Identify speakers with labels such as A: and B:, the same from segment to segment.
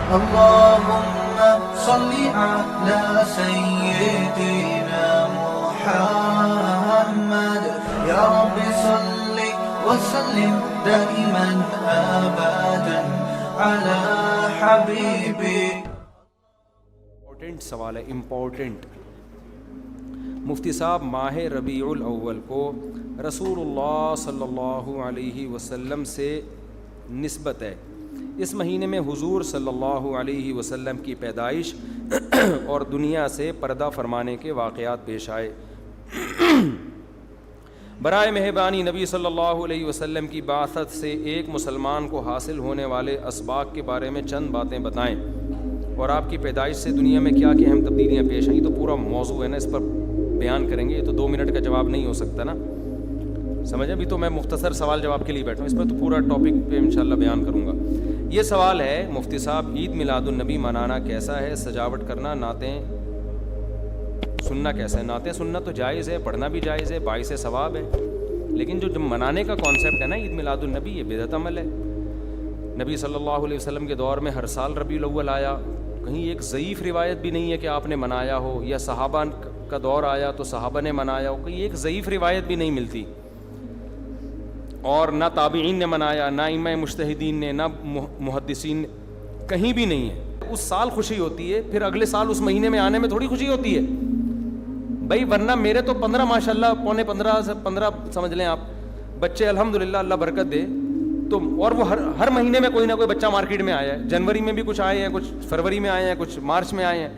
A: اللهم صل على سيدنا محمد يا رب صل وسلم دائما ابدا على حبيبك.
B: امپورٹنٹ سوال ہے، امپورٹنٹ. مفتی صاحب، ماہ ربیع الاول کو رسول اللہ صلی اللہ علیہ وسلم سے نسبت ہے. اس مہینے میں حضور صلی اللہ علیہ وسلم کی پیدائش اور دنیا سے پردہ فرمانے کے واقعات پیش آئے. برائے مہربانی نبی صلی اللہ علیہ وسلم کی بعثت سے ایک مسلمان کو حاصل ہونے والے اسباق کے بارے میں چند باتیں بتائیں، اور آپ کی پیدائش سے دنیا میں کیا کیا اہم تبدیلیاں پیش آئیں. تو پورا موضوع ہے نا، اس پر بیان کریں گے. یہ تو 2 منٹ کا جواب نہیں ہو سکتا نا، سمجھیں. ابھی تو میں مختصر سوال جواب کے لیے بیٹھا ہوں، اس میں تو پورا ٹاپک پہ انشاءاللہ بیان کروں گا. یہ سوال ہے مفتی صاحب، عید میلاد النبی منانا کیسا ہے؟ سجاوٹ کرنا، نعتیں سننا کیسا ہے؟ نعتیں سننا تو جائز ہے، پڑھنا بھی جائز ہے، باعث ثواب ہے. لیکن جو منانے کا کانسیپٹ ہے نا عید میلاد النبی، یہ بدعت عمل ہے. نبی صلی اللہ علیہ وسلم کے دور میں ہر سال ربیع الاول آیا. کہیں ایک ضعیف روایت بھی نہیں ہے کہ آپ نے منایا ہو، یا صحابہ کا دور آیا تو صحابہ نے منایا ہو. کہیں ایک ضعیف روایت بھی نہیں ملتی. اور نہ تابعین نے منایا، نہ ائمہ مجتہدین نے، نہ محدثین نے، کہیں بھی نہیں ہے. اس سال خوشی ہوتی ہے، پھر اگلے سال اس مہینے میں آنے میں تھوڑی خوشی ہوتی ہے بھائی. ورنہ میرے تو 15 ماشاءاللہ، 15 سمجھ لیں آپ بچے، الحمدللہ اللہ برکت دے. تو اور وہ ہر مہینے میں کوئی نہ کوئی بچہ مارکیٹ میں آیا ہے. جنوری میں بھی کچھ آئے ہیں، کچھ فروری میں آئے ہیں، کچھ مارچ میں آئے ہیں.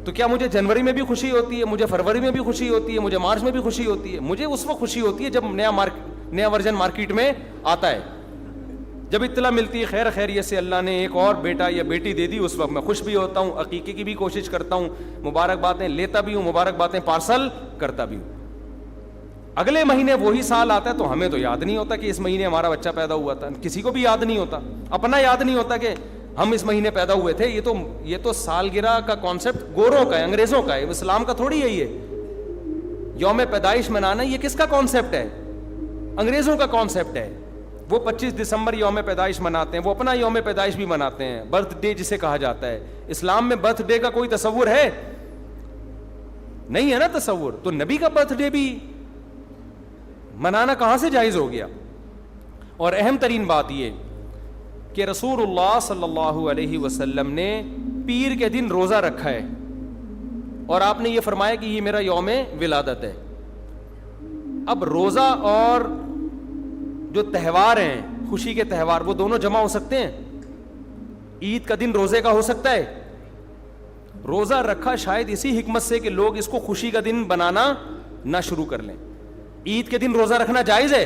B: تو کیا مجھے جنوری میں بھی خوشی ہوتی ہے؟ مجھے فروری میں بھی خوشی ہوتی ہے؟ مجھے مارچ میں بھی خوشی ہوتی ہے؟ مجھے اس وقت خوشی ہوتی ہے جب نیا ورژن مارکیٹ میں آتا ہے، جب اطلاع ملتی ہے خیر خیریت سے اللہ نے ایک اور بیٹا یا بیٹی دے دی. اس وقت میں خوش بھی ہوتا ہوں، عقیقے کی بھی کوشش کرتا ہوں، مبارک باتیں لیتا بھی ہوں، مبارک باتیں پارسل کرتا بھی ہوں. اگلے مہینے وہی سال آتا ہے تو ہمیں تو یاد نہیں ہوتا کہ اس مہینے ہمارا بچہ پیدا ہوا تھا. کسی کو بھی یاد نہیں ہوتا، اپنا یاد نہیں ہوتا کہ ہم اس مہینے پیدا ہوئے تھے. یہ تو سالگرہ کا کانسیپٹ گوروں کا ہے، انگریزوں کا ہے، اسلام کا تھوڑی ہے. یہ یوم پیدائش منانا یہ کس کا کانسیپٹ ہے؟ انگریزوں کا کانسیپٹ ہے. وہ 25 دسمبر یوم پیدائش مناتے ہیں، وہ اپنا یوم پیدائش بھی مناتے ہیں، برتھ ڈے جسے کہا جاتا ہے. اسلام میں برتھ ڈے کا کوئی تصور ہے؟ نہیں ہے نا تصور. تو نبی کا برتھ ڈے بھی منانا کہاں سے جائز ہو گیا؟ اور اہم ترین بات یہ کہ رسول اللہ صلی اللہ علیہ وسلم نے پیر کے دن روزہ رکھا ہے، اور آپ نے یہ فرمایا کہ یہ میرا یوم ولادت ہے. اب روزہ اور جو تہوار ہیں، خوشی کے تہوار، وہ دونوں جمع ہو سکتے ہیں؟ عید کا دن روزے کا ہو سکتا ہے؟ روزہ رکھا شاید اسی حکمت سے کہ لوگ اس کو خوشی کا دن بنانا نہ شروع کر لیں. عید کے دن روزہ رکھنا جائز ہے.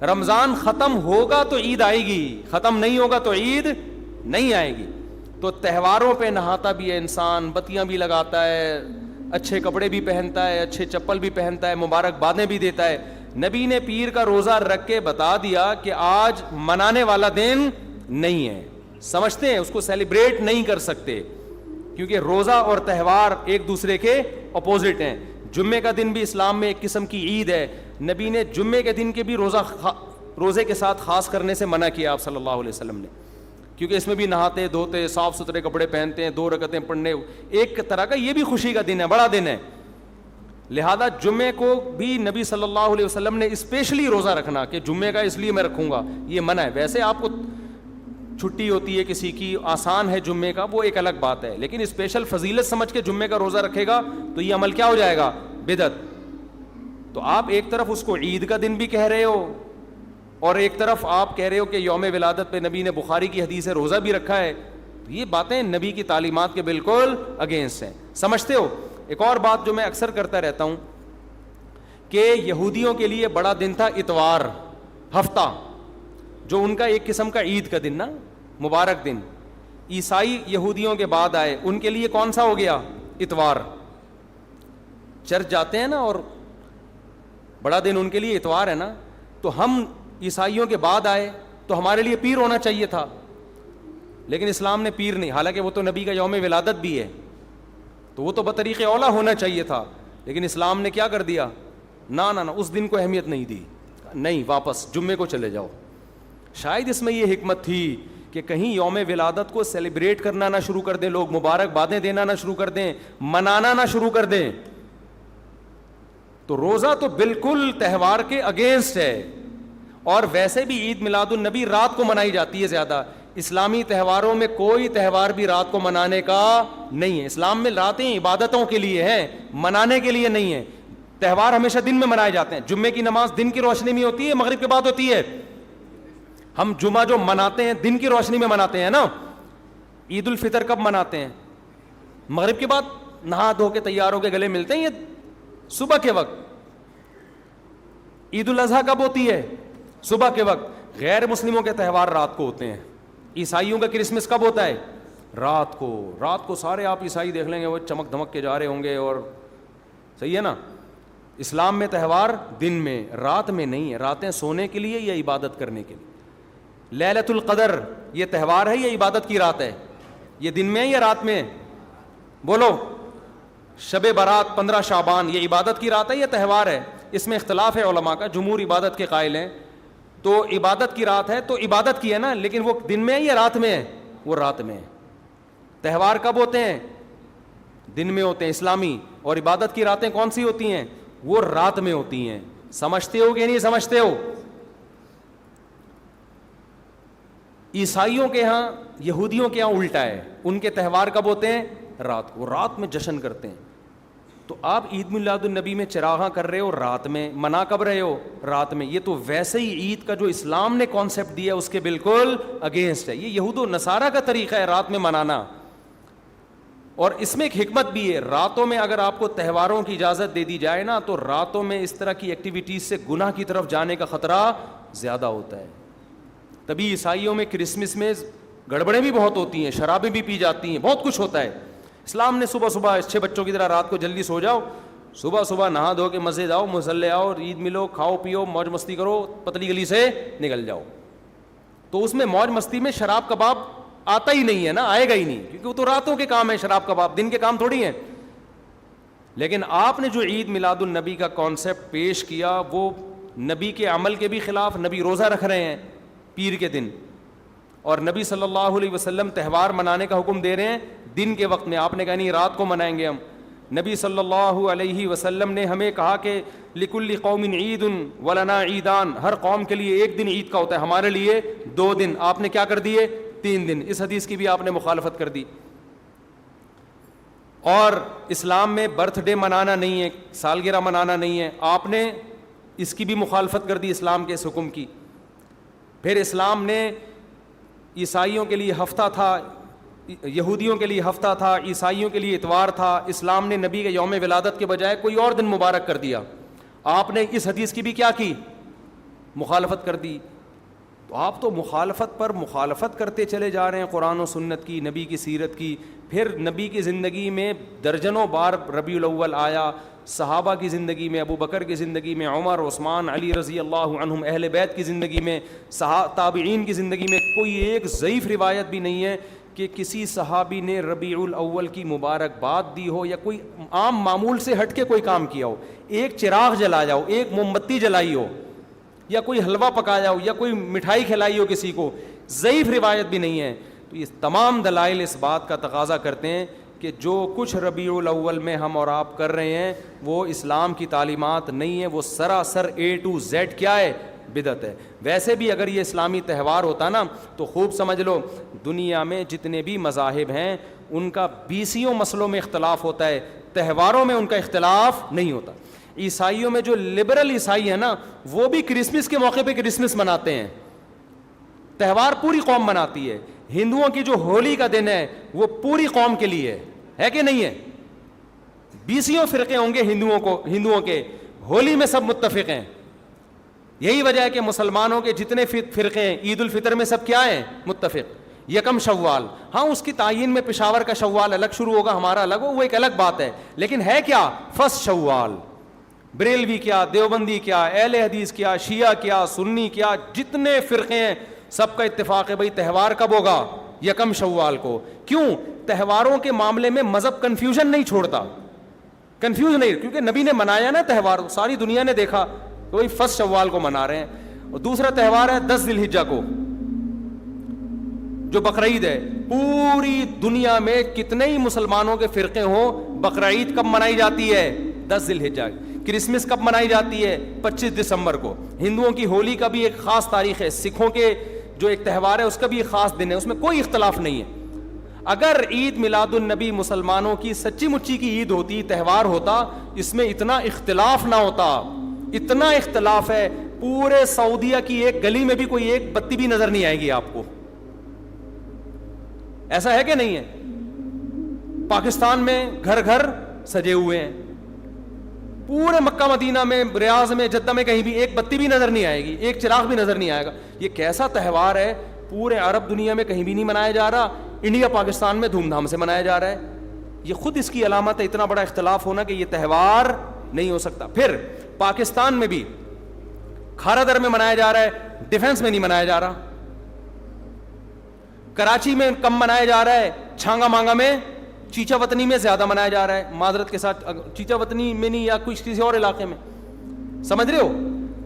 B: رمضان ختم ہوگا تو عید آئے گی، ختم نہیں ہوگا تو عید نہیں آئے گی. تو تہواروں پہ نہاتا بھی ہے انسان، بتیاں بھی لگاتا ہے، اچھے کپڑے بھی پہنتا ہے، اچھے چپل بھی پہنتا ہے، مبارکبادیں بھی دیتا ہے. نبی نے پیر کا روزہ رکھ کے بتا دیا کہ آج منانے والا دن نہیں ہے. سمجھتے ہیں؟ اس کو سیلیبریٹ نہیں کر سکتے، کیونکہ روزہ اور تہوار ایک دوسرے کے اپوزٹ ہیں. جمعے کا دن بھی اسلام میں ایک قسم کی عید ہے. نبی نے جمعے کے دن کے بھی روزے کے ساتھ خاص کرنے سے منع کیا آپ صلی اللہ علیہ وسلم نے، کیونکہ اس میں بھی نہاتے دھوتے، صاف ستھرے کپڑے پہنتے ہیں، 2 رکعتیں پڑھنے، ایک طرح کا یہ بھی خوشی کا دن ہے، بڑا دن ہے. لہذا جمعے کو بھی نبی صلی اللہ علیہ وسلم نے اسپیشلی روزہ رکھنا کہ جمعے کا اس لیے میں رکھوں گا، یہ منع ہے. ویسے آپ کو چھٹی ہوتی ہے کسی کی، آسان ہے جمعے کا، وہ ایک الگ بات ہے. لیکن اسپیشل فضیلت سمجھ کے جمعے کا روزہ رکھے گا تو یہ عمل کیا ہو جائے گا؟ بدعت. تو آپ ایک طرف اس کو عید کا دن بھی کہہ رہے ہو، اور ایک طرف آپ کہہ رہے ہو کہ یوم ولادت پہ نبی نے بخاری کی حدیث ہے روزہ بھی رکھا ہے. تو یہ باتیں نبی کی تعلیمات کے بالکل اگینسٹ ہیں. سمجھتے ہو؟ ایک اور بات جو میں اکثر کرتا رہتا ہوں کہ یہودیوں کے لیے بڑا دن تھا اتوار، ہفتہ، جو ان کا ایک قسم کا عید کا دن نا، مبارک دن. عیسائی یہودیوں کے بعد آئے، ان کے لیے کون سا ہو گیا؟ اتوار. چرچ جاتے ہیں نا، اور بڑا دن ان کے لیے اتوار ہے نا. تو ہم عیسائیوں کے بعد آئے تو ہمارے لیے پیر ہونا چاہیے تھا، لیکن اسلام نے پیر نہیں، حالانکہ وہ تو نبی کا یوم ولادت بھی ہے، تو وہ تو بطریق اولا ہونا چاہیے تھا. لیکن اسلام نے کیا کر دیا؟ نہ اس دن کو اہمیت نہیں دی. نہیں، واپس جمعے کو چلے جاؤ. شاید اس میں یہ حکمت تھی کہ کہ کہیں یوم ولادت کو سیلیبریٹ کرنا نہ شروع کر دیں لوگ, مبارکبادیں دینا نہ شروع کر دیں, منانا نہ شروع کر دیں. تو روزہ تو بالکل تہوار کے اگینسٹ ہے. اور ویسے بھی عید میلاد النبی رات کو منائی جاتی ہے زیادہ. اسلامی تہواروں میں کوئی تہوار بھی رات کو منانے کا نہیں ہے. اسلام میں راتیں عبادتوں کے لیے ہیں, منانے کے لیے نہیں ہے. تہوار ہمیشہ دن میں منائے جاتے ہیں. جمعے کی نماز دن کی روشنی میں ہوتی ہے, مغرب کے بعد ہوتی ہے. ہم جمعہ جو مناتے ہیں دن کی روشنی میں مناتے ہیں نا. عید الفطر کب مناتے ہیں؟ مغرب کے بعد نہا دھو کے تیار ہو کے گلے ملتے ہیں, یہ صبح کے وقت. عید الاضحیٰ کب ہوتی ہے؟ صبح کے وقت. غیر مسلموں کے تہوار رات کو ہوتے ہیں. عیسائیوں کا کرسمس کب ہوتا ہے؟ رات کو. رات کو سارے آپ عیسائی دیکھ لیں گے وہ چمک دھمک کے جا رہے ہوں گے, اور صحیح ہے نا. اسلام میں تہوار دن میں, رات میں نہیں ہے. راتیں سونے کے لیے یا عبادت کرنے کے لیے. لیلۃ القدر یہ تہوار ہے یا عبادت کی رات ہے؟ یہ دن میں ہے یا رات میں؟ بولو. شب برات 15 شعبان یہ عبادت کی رات ہے یا تہوار ہے؟ اس میں اختلاف ہے علماء کا. جمہور عبادت کے قائل ہیں. تو عبادت کی رات ہے تو عبادت کی ہے نا, لیکن وہ دن میں ہے یا رات میں ہے؟ وہ رات میں ہے. تہوار کب ہوتے ہیں؟ دن میں ہوتے ہیں اسلامی. اور عبادت کی راتیں کون سی ہوتی ہیں؟ وہ رات میں ہوتی ہیں. سمجھتے ہو کہ نہیں سمجھتے ہو؟ عیسائیوں کے ہاں, یہودیوں کے ہاں الٹا ہے. ان کے تہوار کب ہوتے ہیں؟ رات کو. رات میں جشن کرتے ہیں. تو آپ عید میلاد النبی میں چراغاں کر رہے ہو رات میں, منا کب رہے ہو؟ رات میں. یہ تو ویسے ہی عید کا جو اسلام نے کانسیپٹ دیا اس کے بالکل اگینسٹ ہے. یہ یہود و نصارہ کا طریقہ ہے رات میں منانا. اور اس میں ایک حکمت بھی ہے. راتوں میں اگر آپ کو تہواروں کی اجازت دے دی جائے نا, تو راتوں میں اس طرح کی ایکٹیویٹیز سے گناہ کی طرف جانے کا خطرہ زیادہ ہوتا ہے. تبھی عیسائیوں میں کرسمس میں گڑبڑیں بھی بہت ہوتی ہیں, شرابیں بھی پی جاتی ہیں, بہت کچھ ہوتا ہے. اسلام نے صبح صبح اچھے بچوں کی طرح رات کو جلدی سو جاؤ, صبح صبح نہا دھو کے مسجد آؤ, مصلی آؤ, عید ملو, کھاؤ پیو, موج مستی کرو, پتلی گلی سے نکل جاؤ. تو اس میں موج مستی میں شراب کباب آتا ہی نہیں ہے نا, آئے گا ہی نہیں, کیونکہ وہ تو راتوں کے کام ہے. شراب کباب دن کے کام تھوڑی ہیں. لیکن آپ نے جو عید میلاد النبی کا کانسیپٹ پیش کیا وہ نبی کے عمل کے بھی خلاف. نبی روزہ رکھ رہے ہیں پیر کے دن, اور نبی صلی اللہ علیہ وسلم تہوار منانے کا حکم دے رہے ہیں دن کے وقت میں. آپ نے کہا نہیں رات کو منائیں گے ہم. نبی صلی اللہ علیہ وسلم نے ہمیں کہا کہ لکل قوم عید ولنا عیدان, ہر قوم کے لیے ایک دن عید کا ہوتا ہے, ہمارے لیے 2 دن. آپ نے کیا کر دیے؟ 3 دن. اس حدیث کی بھی آپ نے مخالفت کر دی. اور اسلام میں برتھ ڈے منانا نہیں ہے, سالگرہ منانا نہیں ہے. آپ نے اس کی بھی مخالفت کر دی اسلام کے اس حکم کی. پھر اسلام نے عیسائیوں کے لیے ہفتہ تھا, یہودیوں کے لیے ہفتہ تھا, عیسائیوں کے لیے اتوار تھا. اسلام نے نبی کے یوم ولادت کے بجائے کوئی اور دن مبارک کر دیا. آپ نے اس حدیث کی بھی کیا کی؟ مخالفت کر دی. تو آپ تو مخالفت پر مخالفت کرتے چلے جا رہے ہیں قرآن و سنت کی, نبی کی سیرت کی. پھر نبی کی زندگی میں درجنوں بار ربیع الاول آیا, صحابہ کی زندگی میں, ابو بکر کی زندگی میں, عمر, عثمان, علی رضی اللہ عنہم, اہل بیت کی زندگی میں, تابعین کی زندگی میں کوئی ایک ضعیف روایت بھی نہیں ہے کہ کسی صحابی نے ربیع الاول کی مبارکباد دی ہو یا کوئی عام معمول سے ہٹ کے کوئی کام کیا ہو. ایک چراغ جلایا ہو, ایک موم بتی جلائی ہو, یا کوئی حلوہ پکایا ہو, یا کوئی مٹھائی کھلائی ہو کسی کو, ضعیف روایت بھی نہیں ہے. تو یہ تمام دلائل اس بات کا تقاضا کرتے ہیں کہ جو کچھ ربیع الاول میں ہم اور آپ کر رہے ہیں وہ اسلام کی تعلیمات نہیں ہے, وہ سراسر A to Z کیا ہے؟ بدعت ہے. ویسے بھی اگر یہ اسلامی تہوار ہوتا نا تو خوب سمجھ لو دنیا میں جتنے بھی مذاہب ہیں ان کا 20 مسئلوں میں اختلاف ہوتا ہے, تہواروں میں ان کا اختلاف نہیں ہوتا. عیسائیوں میں جو لبرل عیسائی ہیں نا وہ بھی کرسمس کے موقع پہ کرسمس مناتے ہیں, تہوار پوری قوم مناتی ہے. ہندوؤں کی جو ہولی کا دن ہے وہ پوری قوم کے لیے ہے کہ نہیں ہے؟ 20 فرقے ہوں گے ہندوؤں کے, ہولی میں سب متفق ہیں. یہی وجہ ہے کہ مسلمانوں کے جتنے فرقے ہیں عید الفطر میں سب کیا ہیں؟ متفق. یکم شوال, ہاں اس کی تعیین میں پشاور کا شوال الگ شروع ہوگا, ہمارا الگ ہو, وہ ایک الگ بات ہے, لیکن ہے کیا؟ فرسٹ شوال. بریلوی کیا, دیوبندی کیا, اہل حدیث کیا, شیعہ کیا, سنی کیا, جتنے فرقے ہیں سب کا اتفاق ہے بھائی تہوار کب ہوگا؟ یکم شوال کو. کیوں؟ تہواروں کے معاملے میں مذہب کنفیوژن نہیں چھوڑتا, کنفیوز نہیں, کیونکہ نبی نے منایا نا تہوار, ساری دنیا نے دیکھا, تو وہی فرسٹ شوال کو منا رہے ہیں. اور دوسرا تہوار ہے 10 ذی الحجہ کو. جو بقرعید ہے, پوری دنیا میں کتنے ہی مسلمانوں کے فرقے ہوں, بقرعید کب منائی جاتی ہے؟ 10 ذی الحجہ. کرسمس کب منائی جاتی ہے؟ 25 دسمبر کو. ہندوؤں کی ہولی کا بھی ایک خاص تاریخ ہے, سکھوں کے جو ایک تہوار ہے اس کا بھی ایک خاص دن ہے, اس میں کوئی اختلاف نہیں ہے. اگر عید میلاد النبی مسلمانوں کی سچی مچی کی عید ہوتی, تہوار ہوتا, اس میں اتنا اختلاف نہ ہوتا. اتنا اختلاف ہے, پورے سعودیہ کی ایک گلی میں بھی کوئی ایک بتی بھی نظر نہیں آئے گی آپ کو. ایسا ہے کہ نہیں ہے؟ پاکستان میں گھر گھر سجے ہوئے ہیں, پورے مکہ مدینہ میں, ریاض میں, جدہ میں کہیں بھی ایک بتی بھی نظر نہیں آئے گی, ایک چراغ بھی نظر نہیں آئے گا. یہ کیسا تہوار ہے؟ پورے عرب دنیا میں کہیں بھی نہیں منایا جا رہا, انڈیا پاکستان میں دھوم دھام سے منایا جا رہا ہے. یہ خود اس کی علامت ہے, اتنا بڑا اختلاف ہونا کہ یہ تہوار نہیں ہو سکتا. پھر پاکستان میں بھی کھارا در میں منایا جا رہا ہے, ڈیفنس میں نہیں منایا جا رہا. کراچی میں کم منایا جا رہا ہے, چھانگا مانگا میں, چیچا وطنی میں زیادہ منایا جا رہا ہے. معذرت کے ساتھ, چیچا وطنی میں نہیں, یا کسی اور علاقے میں, سمجھ رہے ہو.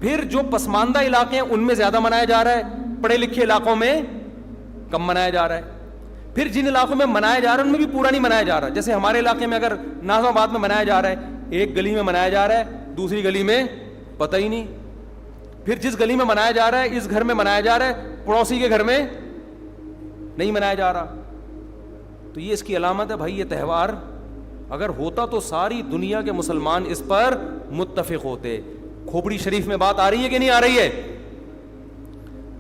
B: پھر جو پسماندہ علاقے ہیں ان میں زیادہ منایا جا رہا ہے, پڑھے لکھے علاقوں میں کم منایا جا رہا ہے. پھر جن علاقوں میں منایا جا رہا ہے ان میں بھی پورا نہیں منایا جا رہا. جیسے ہمارے علاقے میں اگر ناظم آباد میں منایا جا رہا ہے, ایک گلی میں منایا جا رہا ہے, دوسری گلی میں پتہ ہی نہیں. پھر جس گلی میں منایا جا رہا ہے, اس گھر میں منایا جا رہا ہے, پڑوسی کے گھر میں نہیں منایا جا رہا. تو یہ اس کی علامت ہے بھائی, یہ تہوار اگر ہوتا تو ساری دنیا کے مسلمان اس پر متفق ہوتے. کھوپڑی شریف میں بات آ رہی ہے کہ نہیں آ رہی ہے؟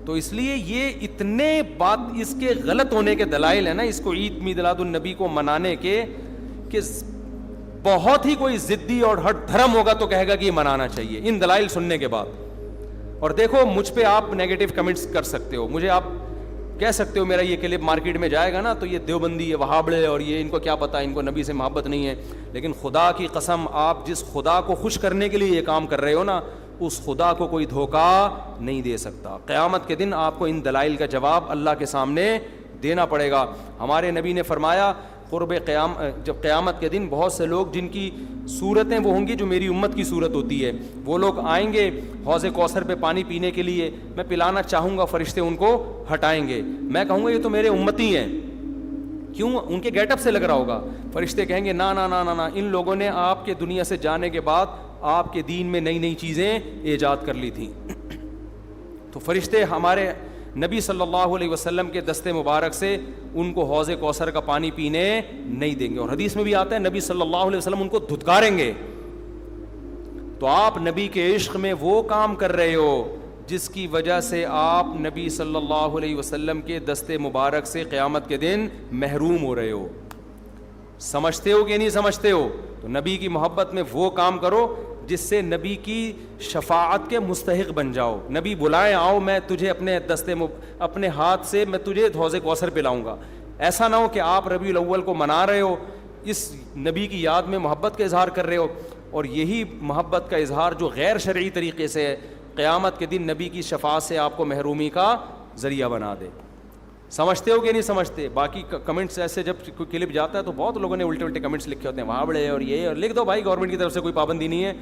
B: تو اس لیے یہ اتنے بات اس کے غلط ہونے کے دلائل ہیں نا, اس کو عید میلاد النبی کو منانے کے, کہ بہت ہی کوئی ضدی اور ہٹ دھرم ہوگا تو کہے گا کہ یہ منانا چاہیے ان دلائل سننے کے بعد. اور دیکھو مجھ پہ آپ نیگیٹو کمنٹس کر سکتے ہو, مجھے آپ کہہ سکتے ہو میرا یہ کلپ مارکیٹ میں جائے گا نا تو یہ دیوبندی, یہ وہابڑے, اور یہ ان کو کیا پتہ, ان کو نبی سے محبت نہیں ہے. لیکن خدا کی قسم, آپ جس خدا کو خوش کرنے کے لیے یہ کام کر رہے ہو نا, اس خدا کو کوئی دھوکہ نہیں دے سکتا. قیامت کے دن آپ کو ان دلائل کا جواب اللہ کے سامنے دینا پڑے گا. ہمارے نبی نے فرمایا جب قیامت کے دن بہت سے لوگ جن کی صورتیں وہ ہوں گی جو میری امت کی صورت ہوتی ہے, وہ لوگ آئیں گے حوض کوثر پہ پانی پینے کے لیے, میں پلانا چاہوں گا, فرشتے ان کو ہٹائیں گے, میں کہوں گا یہ تو میرے امتی ہیں. کیوں؟ ان کے گیٹ اپ سے لگ رہا ہوگا. فرشتے کہیں گے نا نا نا نا نا, ان لوگوں نے آپ کے دنیا سے جانے کے بعد آپ کے دین میں نئی نئی چیزیں ایجاد کر لی تھیں. تو فرشتے ہمارے نبی صلی اللہ علیہ وسلم کے دستے مبارک سے ان کو حوض کوثر کا پانی پینے نہیں دیں گے. اور حدیث میں بھی آتا ہے نبی صلی اللہ علیہ وسلم ان کو دھتکاریں گے. تو آپ نبی کے عشق میں وہ کام کر رہے ہو جس کی وجہ سے آپ نبی صلی اللہ علیہ وسلم کے دستے مبارک سے قیامت کے دن محروم ہو رہے ہو. سمجھتے ہو کہ نہیں سمجھتے ہو؟ تو نبی کی محبت میں وہ کام کرو جس سے نبی کی شفاعت کے مستحق بن جاؤ. نبی بلائیں, آؤ میں تجھے اپنے ہاتھ سے میں تجھے حوض کوثر پلاؤں گا. ایسا نہ ہو کہ آپ ربیع الاول کو منا رہے ہو, اس نبی کی یاد میں محبت کا اظہار کر رہے ہو, اور یہی محبت کا اظہار جو غیر شرعی طریقے سے ہے, قیامت کے دن نبی کی شفاعت سے آپ کو محرومی کا ذریعہ بنا دے. سمجھتے ہو کہ نہیں سمجھتے؟ باقی کمنٹس ایسے جب کوئی کلپ جاتا ہے تو بہت لوگوں نے الٹے کمنٹس لکھے ہوتے ہیں, وہاں بڑے اور یہ, اور لکھ دو بھائی, گورنمنٹ کی طرف سے کوئی پابندی نہیں ہے.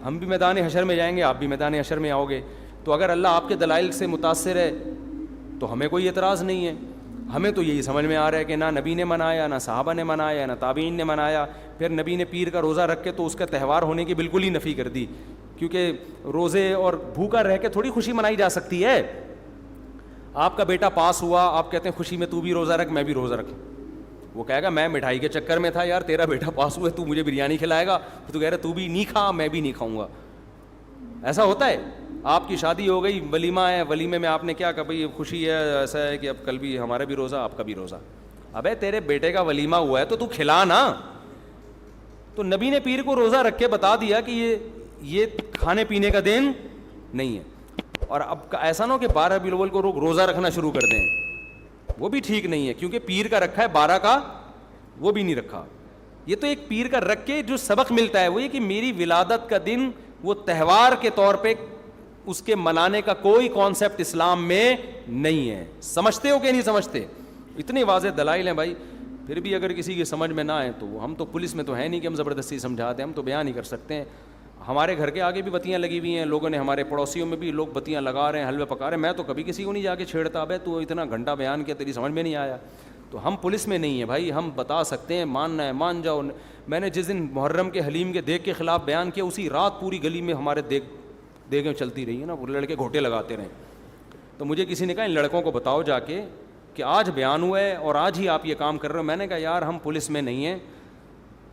B: ہم بھی میدان حشر میں جائیں گے, آپ بھی میدان حشر میں آؤ گے. تو اگر اللہ آپ کے دلائل سے متاثر ہے تو ہمیں کوئی اعتراض نہیں ہے. ہمیں تو یہی سمجھ میں آ رہا ہے کہ نہ نبی نے منایا, نہ صحابہ نے منایا, نہ تابعین نے منایا. پھر نبی نے پیر کا روزہ رکھ کے تو اس کا تہوار ہونے کی بالکل ہی نفی کر دی, کیونکہ روزے اور بھوکا رہ کے تھوڑی خوشی منائی جا سکتی ہے. آپ کا بیٹا پاس ہوا, آپ کہتے ہیں خوشی میں تو بھی روزہ رکھ, میں بھی روزہ رکھ. وہ کہے گا میں مٹھائی کے چکر میں تھا یار, تیرا بیٹا پاس ہوا ہے, تو مجھے بریانی کھلائے گا, تو کہہ رہا تو بھی نہیں کھا, میں بھی نہیں کھاؤں گا. ایسا ہوتا ہے. آپ کی شادی ہو گئی, ولیمہ ہے, ولیمے میں آپ نے کیا کہا بھائی خوشی ہے, ایسا ہے کہ اب کل بھی ہمارا بھی روزہ, آپ کا بھی روزہ. ابے تیرے بیٹے کا ولیمہ ہوا ہے تو کھلا نا. تو نبی نے پیر کو روزہ رکھ کے بتا دیا کہ یہ کھانے پینے کا دن نہیں ہے. اور اب ایسا نہ ہو کہ 12 ربیع الاول کو روزہ رکھنا شروع کر دیں, وہ بھی ٹھیک نہیں ہے, کیونکہ پیر کا رکھا ہے, 12 کا وہ بھی نہیں رکھا. یہ تو ایک پیر کا رکھ کے جو سبق ملتا ہے وہ یہ کہ میری ولادت کا دن وہ تہوار کے طور پہ اس کے منانے کا کوئی کانسیپٹ اسلام میں نہیں ہے. سمجھتے ہو کہ نہیں سمجھتے؟ اتنے واضح دلائل ہیں بھائی. پھر بھی اگر کسی کی سمجھ میں نہ آئے تو ہم تو پولیس میں تو ہے نہیں کہ ہم زبردستی سمجھاتے ہیں, ہم تو بیان نہیں کر سکتے ہیں. ہمارے گھر کے آگے بھی بتیاں لگی ہوئی ہیں, لوگوں نے, ہمارے پڑوسیوں میں بھی لوگ بتیاں لگا رہے ہیں, حلوے پکا رہے ہیں. میں تو کبھی کسی کو نہیں جا کے چھیڑتا, بھائی تو اتنا گھنٹہ بیان کیا, تیری سمجھ میں نہیں آیا. تو ہم پولیس میں نہیں ہیں بھائی, ہم بتا سکتے ہیں, ماننا ہے مان جاؤ. میں نے جس دن محرم کے حلیم کے دیگ کے خلاف بیان کیا, اسی رات پوری گلی میں ہمارے دیگیں چلتی رہی ہیں نا, وہ لڑکے گھوٹے لگاتے رہے. تو مجھے کسی نے کہا ان لڑکوں کو بتاؤ جا کے کہ آج بیان ہوا ہے اور آج ہی آپ یہ کام کر رہے ہو. میں نے کہا یار ہم پولیس میں نہیں ہیں,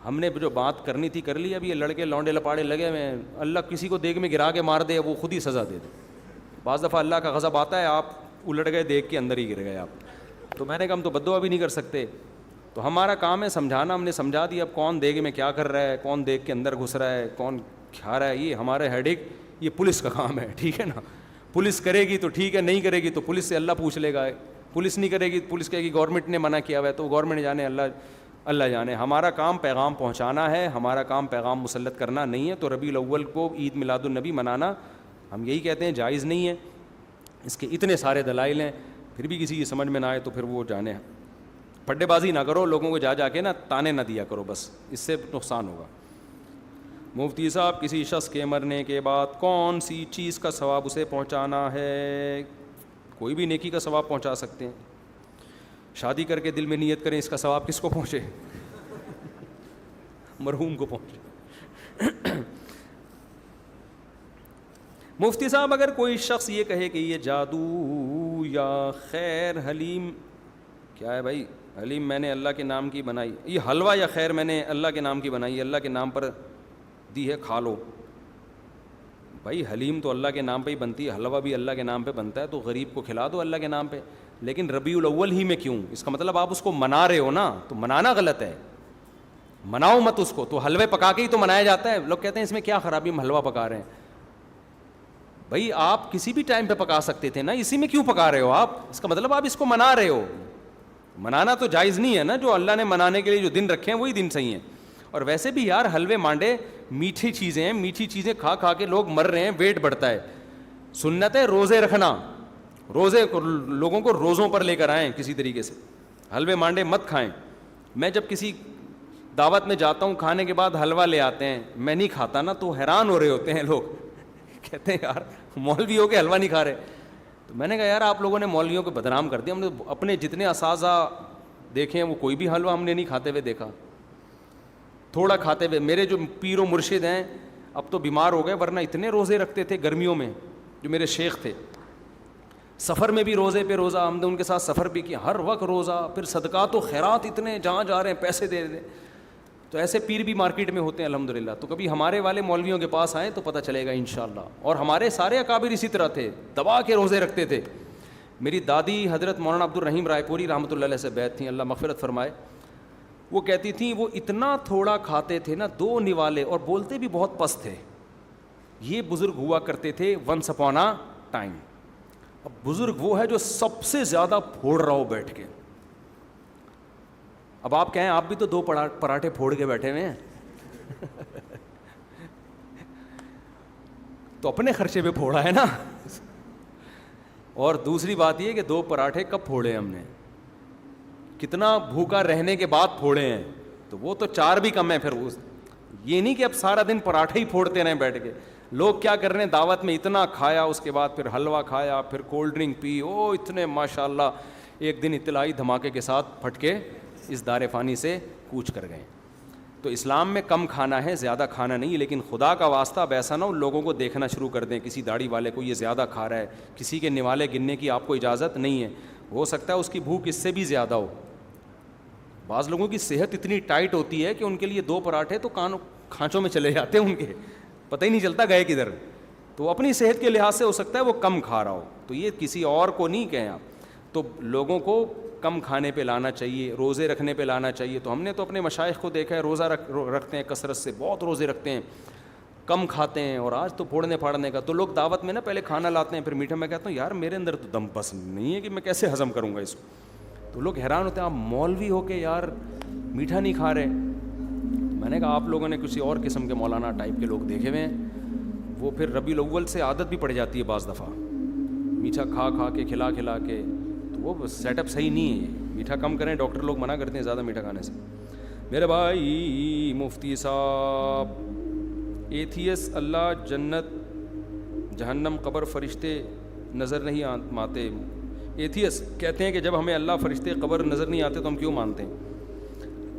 B: ہم نے جو بات کرنی تھی کر لی. اب یہ لڑکے لونڈے لپاڑے لگے ہوئے ہیں, اللہ کسی کو دیگ میں گرا کے مار دے, وہ خود ہی سزا دے دے. بعض دفعہ اللہ کا غضب آتا ہے, آپ الٹ گئے دیگ کے اندر ہی گر گئے آپ. تو میں نے کہا ہم تو بددعا بھی نہیں کر سکتے, تو ہمارا کام ہے سمجھانا. ہم نے سمجھا دیا, اب کون دیگ میں کیا کر رہا ہے, کون دیگ کے اندر گھس رہا ہے, کون کھا رہا ہے, یہ ہمارے ہیڈ ایک, یہ پولیس کا کام ہے, ٹھیک ہے نا. پولیس کرے گی تو ٹھیک ہے, نہیں کرے گی تو پولیس سے اللہ پوچھ لے گا. پولیس نہیں کرے گی, پولیس کہے گی گورنمنٹ نے منع کیا ہوا ہے, تو گورنمنٹ جانے, اللہ جانے. ہمارا کام پیغام پہنچانا ہے, ہمارا کام پیغام مسلط کرنا نہیں ہے. تو ربیع الاول کو عید میلاد النبی منانا ہم یہی کہتے ہیں جائز نہیں ہے. اس کے اتنے سارے دلائل ہیں, پھر بھی کسی کی سمجھ میں نہ آئے تو پھر وہ جانے. پڈے بازی نہ کرو, لوگوں کو جا کے نا تانے نہ دیا کرو, بس اس سے نقصان ہوگا. مفتی صاحب, کسی شخص کے مرنے کے بعد کون سی چیز کا ثواب اسے پہنچانا ہے؟ کوئی بھی نیکی کا ثواب پہنچا سکتے ہیں. شادی کر کے دل میں نیت کریں, اس کا ثواب کس کو پہنچے؟ مرحوم کو پہنچے. مفتی صاحب, اگر کوئی شخص یہ کہے کہ یہ جادو یا خیر حلیم, کیا ہے بھائی حلیم میں نے اللہ کے نام کی بنائی, یہ حلوہ یا خیر میں نے اللہ کے نام کی بنائی, اللہ کے نام پر دی ہے, کھا لو. بھائی حلیم تو اللہ کے نام پہ ہی بنتی ہے, حلوہ بھی اللہ کے نام پہ بنتا ہے, تو غریب کو کھلا دو اللہ کے نام پہ. لیکن ربیع الاول ہی میں کیوں؟ اس کا مطلب آپ اس کو منا رہے ہو نا, تو منانا غلط ہے, مناؤ مت اس کو. تو حلوے پکا کے ہی تو منایا جاتا ہے. لوگ کہتے ہیں اس میں کیا خرابی, ہم حلوہ پکا رہے ہیں. بھائی آپ کسی بھی ٹائم پہ پکا سکتے تھے نا, اسی میں کیوں پکا رہے ہو آپ؟ اس کا مطلب آپ اس کو منا رہے ہو. منانا تو جائز نہیں ہے نا, جو اللہ نے منانے کے لیے جو دن رکھے ہیں وہی دن صحیح ہیں. اور ویسے بھی یار حلوے مانڈے میٹھی چیزیں ہیں, میٹھی چیزیں کھا کھا کے لوگ مر رہے ہیں, ویٹ بڑھتا ہے. سنت ہے روزے رکھنا, روزے لوگوں کو روزوں پر لے کر آئیں کسی طریقے سے, حلوے مانڈے مت کھائیں. میں جب کسی دعوت میں جاتا ہوں, کھانے کے بعد حلوہ لے آتے ہیں, میں نہیں کھاتا نا, تو حیران ہو رہے ہوتے ہیں لوگ, کہتے ہیں یار مولوی ہو کے حلوہ نہیں کھا رہے. تو میں نے کہا یار آپ لوگوں نے مولویوں کو بدنام کر دیا. ہم نے اپنے جتنے اساتذہ دیکھے ہیں وہ کوئی بھی حلوہ ہم نے نہیں کھاتے ہوئے دیکھا, تھوڑا کھاتے ہوئے. میرے جو پیر و مرشد ہیں اب تو بیمار ہو گئے, ورنہ اتنے روزے رکھتے تھے گرمیوں میں. جو میرے شیخ تھے, سفر میں بھی روزے پہ روزہ, ہم نے ان کے ساتھ سفر بھی کیا, ہر وقت روزہ. پھر صدقات و خیرات اتنے, جہاں جا رہے ہیں پیسے دے دیں. تو ایسے پیر بھی مارکیٹ میں ہوتے ہیں الحمدللہ. تو کبھی ہمارے والے مولویوں کے پاس آئیں تو پتہ چلے گا انشاءاللہ. اور ہمارے سارے اکابر اسی طرح تھے, دبا کے روزے رکھتے تھے. میری دادی حضرت مولانا عبد الرحیم رائے پوری رحمۃ اللہ علیہ سے بیعت تھیں, اللہ مغفرت فرمائے. وہ کہتی تھیں وہ اتنا تھوڑا کھاتے تھے نا, 2 نوالے, اور بولتے بھی بہت پست تھے. یہ بزرگ ہوا کرتے تھے ونس اپون اے ٹائم. اب بزرگ وہ ہے جو سب سے زیادہ پھوڑ رہا ہو بیٹھ کے. اب آپ کہیں آپ بھی تو 2 پراٹھے پھوڑ کے بیٹھے ہوئے ہیں, تو اپنے خرچے پہ پھوڑا ہے نا. اور دوسری بات یہ کہ 2 پراٹھے کب پھوڑے ہم نے, کتنا بھوکا رہنے کے بعد پھوڑے ہیں, تو وہ تو 4 بھی کم ہے. پھر یہ نہیں کہ اب سارا دن پراٹھے ہی پھوڑتے رہیں بیٹھ کے. لوگ کیا کر رہے ہیں, دعوت میں اتنا کھایا, اس کے بعد پھر حلوہ کھایا, پھر کولڈ ڈرنک پی, او اتنے ماشاءاللہ ایک دن اطلاعی دھماکے کے ساتھ پھٹ کے اس دار فانی سے کوچ کر گئے. تو اسلام میں کم کھانا ہے, زیادہ کھانا نہیں. لیکن خدا کا واسطہ اب ایسا نہ ہو لوگوں کو دیکھنا شروع کر دیں, کسی داڑھی والے کو یہ زیادہ کھا رہا ہے, کسی کے نوالے گننے کی آپ کو اجازت نہیں ہے. ہو سکتا ہے اس کی بھوک اس سے بھی زیادہ ہو. بعض لوگوں کی صحت اتنی ٹائٹ ہوتی ہے کہ ان کے لیے 2 پراٹھے تو کھانچوں میں چلے جاتے ہیں, ان کے پتہ ہی نہیں چلتا گئے کدھر. تو اپنی صحت کے لحاظ سے ہو سکتا ہے وہ کم کھا رہا ہو, تو یہ کسی اور کو نہیں کہیں آپ. تو لوگوں کو کم کھانے پہ لانا چاہیے, روزے رکھنے پہ لانا چاہیے. تو ہم نے تو اپنے مشائخ کو دیکھا ہے روزہ رکھتے ہیں کثرت سے, بہت روزے رکھتے ہیں, کم کھاتے ہیں. اور آج تو پھوڑنے پھاڑنے کا. تو لوگ دعوت میں نا پہلے کھانا لاتے ہیں, پھر میٹھا. میں کہتا ہوں یار میرے اندر تو دم بس نہیں ہے کہ میں کیسے ہضم کروں گا اس کو. تو لوگ حیران ہوتے ہیں آپ مولوی ہو کے یار میٹھا نہیں کھا رہے. میں نے کہا آپ لوگوں نے کسی اور قسم کے مولانا ٹائپ کے لوگ دیکھے ہوئے ہیں, وہ پھر ربیع الاول سے عادت بھی پڑ جاتی ہے بعض دفعہ, میٹھا کھا کھا کے کھلا کھلا کے. تو وہ سیٹ اپ صحیح نہیں ہے. میٹھا کم کریں, ڈاکٹر لوگ منع کرتے ہیں زیادہ میٹھا کھانے سے. میرے بھائی مفتی صاحب, ایتھیس اللہ جنت جہنم قبر فرشتے نظر نہیں آتے. ایتھیس کہتے ہیں کہ جب ہمیں اللہ فرشتے قبر نظر نہیں آتے تو ہم کیوں مانتے ہیں؟